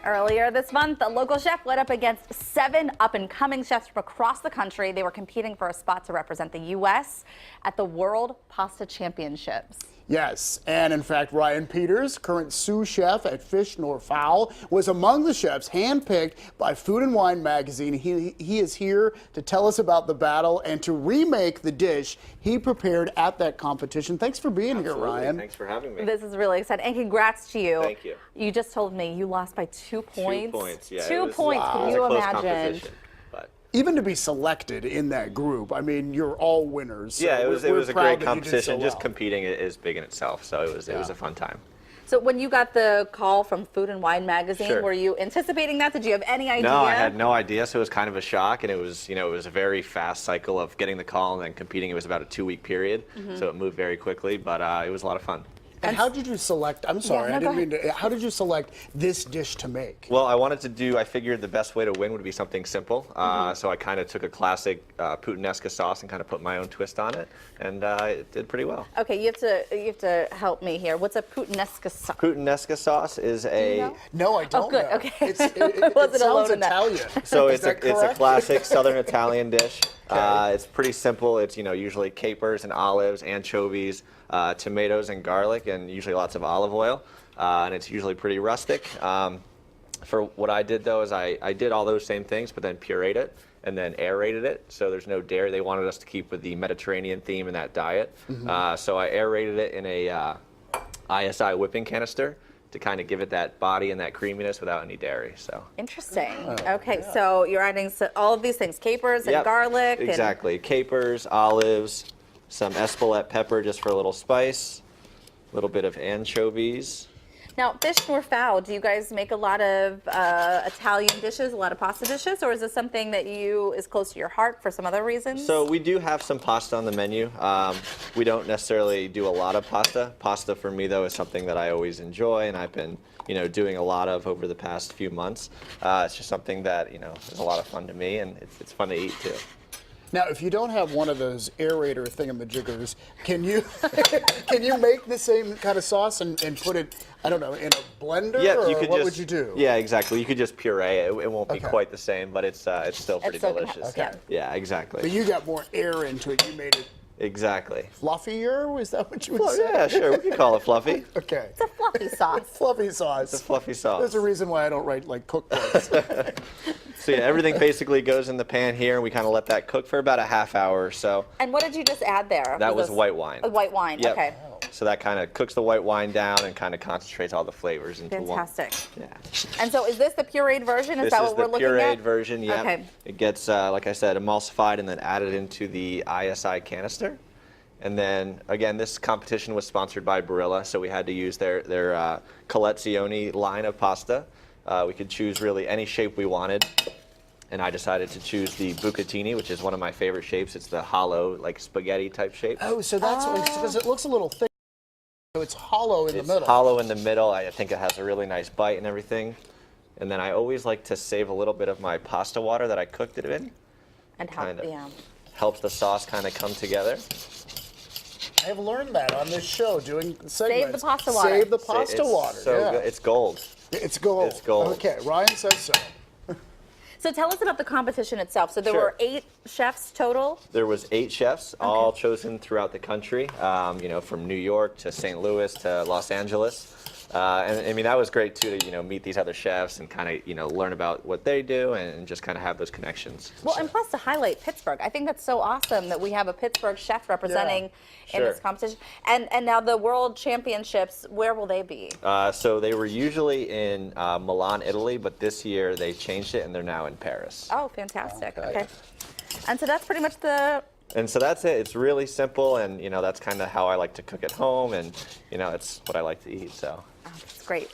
Earlier this month, a local chef went up against 7 up-and-coming chefs from across the country. They were competing for a spot to represent the U.S. at the World Pasta Championships. Yes, and in fact, Ryan Peters, current sous chef at Fish Nor Fowl, was among the chefs handpicked by Food and Wine magazine. He is here to tell us about the battle and to remake the dish he prepared at that competition. Thanks for being here, Ryan. Thanks for having me. This is really exciting, and congrats to you. Thank you. You just told me you lost by 2 points. 2 points, yeah. 2 points, Wow. can you imagine? Even to be selected in that group, I mean, you're all winners. So yeah, it was a great competition. So Just competing is big in itself, so it was a fun time. So when you got the call from Food and Wine magazine, were you anticipating that? Did you have any idea? No, I had no idea, so it was kind of a shock, and it was a very fast cycle of getting the call and then competing. It was about a 2-week period, so it moved very quickly, but it was a lot of fun. And how did you select, I'm sorry, I didn't mean to, how did you select this dish to make? Well, I figured the best way to win would be something simple. So I kind of took a classic puttanesca sauce and kind of put my own twist on it, and it did pretty well. Okay, you have to help me here. What's a puttanesca sauce? Puttanesca sauce is a... No, I don't Oh, good, know. okay. It sounds Italian. So it's a classic Southern Italian dish. It's pretty simple. It's usually capers and olives, anchovies, tomatoes and garlic, and usually lots of olive oil, and it's usually pretty rustic. For what I did though is I did all those same things, but then pureed it and then aerated it, so there's no dairy. They wanted us to keep with the Mediterranean theme in that diet, so I aerated it in a ISI whipping canister to kind of give it that body and that creaminess without any dairy. So interesting. Okay, so you're adding all of these things, capers and garlic. Exactly, capers, olives, some Espelette pepper just for a little spice, a little bit of anchovies. Now, Fish Nor Fowl, do you guys make a lot of Italian dishes, a lot of pasta dishes, or is this something that is close to your heart for some other reasons? So we do have some pasta on the menu. We don't necessarily do a lot of pasta. Pasta for me though is something that I always enjoy, and I've been doing a lot of over the past few months. It's just something that is a lot of fun to me, and it's fun to eat too. Now, if you don't have one of those aerator thingamajiggers, can you make the same kind of sauce and put it, I don't know, in a blender? Yeah, or what would you do? Yeah, exactly. You could just puree it. It won't be quite the same, but it's still pretty delicious. Yeah, exactly. But you got more air into it. You made it exactly fluffier. Is that what you would say? Yeah, sure. We can call it fluffy. Okay. It's a fluffy sauce. Fluffy sauce. It's a fluffy sauce. There's a reason why I don't write like cookbooks. So yeah, everything basically goes in the pan here, and we kind of let that cook for about a half hour or so. And what did you just add there? That was white wine. White wine, yep. Okay. So that kind of cooks the white wine down and kind of concentrates all the flavors into one. Fantastic. Yeah. And so is this the pureed version? Is that what we're looking at? This is the pureed version, yeah. Okay. It gets, like I said, emulsified and then added into the ISI canister. And then, again, this competition was sponsored by Barilla, so we had to use their Collezione line of pasta. We could choose really any shape we wanted. And I decided to choose the bucatini, which is one of my favorite shapes. It's the hollow, like spaghetti type shape. Oh, so that's because it looks a little thick. So it's hollow in the middle. It's hollow in the middle. I think it has a really nice bite and everything. And then I always like to save a little bit of my pasta water that I cooked it in. And helps the sauce kind of come together. I have learned that on this show, doing segments. Save the pasta water. Save the pasta water. So good. It's gold. It's gold. It's gold. Okay, Ryan says so. So tell us about the competition itself. So there were 8 chefs total? There was 8 chefs, all chosen throughout the country, from New York to St. Louis to Los Angeles. And I mean, that was great too to, meet these other chefs and kind of, learn about what they do and just kind of have those connections. Well, and plus to highlight Pittsburgh. I think that's so awesome that we have a Pittsburgh chef representing in this competition. And now the World Championships, where will they be? So they were usually in Milan, Italy, but this year they changed it and they're now in Paris. Oh, fantastic. Okay. And so that's pretty much the... And so that's it. It's really simple, and that's kind of how I like to cook at home, and it's what I like to eat. So. Oh, that's great.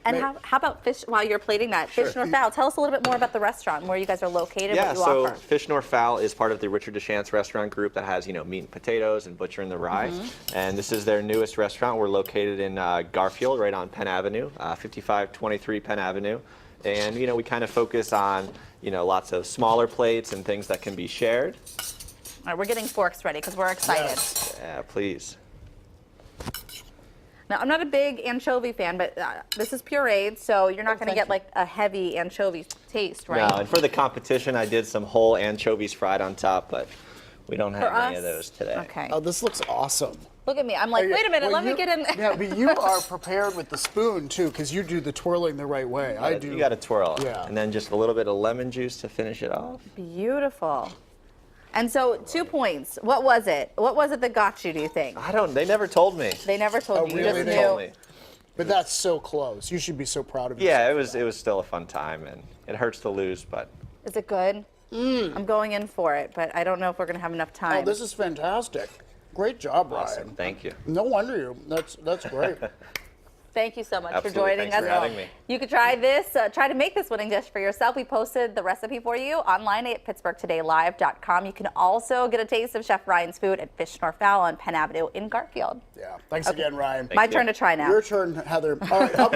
And how about fish, while you're plating that, Fish Nor Fowl? Tell us a little bit more about the restaurant, where you guys are located, what you offer. Fish Nor Fowl is part of the Richard DeChance restaurant group that has, meat and potatoes and Butcher and the Rye. And this is their newest restaurant. We're located in Garfield, right on Penn Avenue, 5523 Penn Avenue. And, we kind of focus on, lots of smaller plates and things that can be shared. All right, we're getting forks ready because we're excited. Yeah, please. Now, I'm not a big anchovy fan, but this is pureed, so you're not going to thank get you. like a heavy anchovy taste, right? No, and for the competition, I did some whole anchovies fried on top, but we don't have For any of us? those today. Okay. Oh, this looks awesome. Look at me. I'm like, wait a minute, Well, let me get in there. Yeah, but you are prepared with the spoon too, because you do the twirling the right way. I do. You got to twirl. Yeah. And then just a little bit of lemon juice to finish it off. Beautiful. And so 2 points. What was it? What was it that got you, do you think? They never told me. They never told Oh, you. You really? just They knew. told me. But that's so close. You should be so proud of yourself. Yeah, it was still a fun time, and it hurts to lose, but Is it good? I'm going in for it, but I don't know if we're going to have enough time. Oh, this is fantastic. Great job, awesome. Ryan. Thank you. No wonder you. That's great. Thank you so much Absolutely. for joining Thanks us. for having me. You could try this, try to make this winning dish for yourself. We posted the recipe for you online at PittsburghTodayLive.com. You can also get a taste of Chef Ryan's food at Fish Nor Fowl on Penn Avenue in Garfield. Yeah. Thanks again, Ryan. My you. turn to try now. Your turn, Heather. All right. Up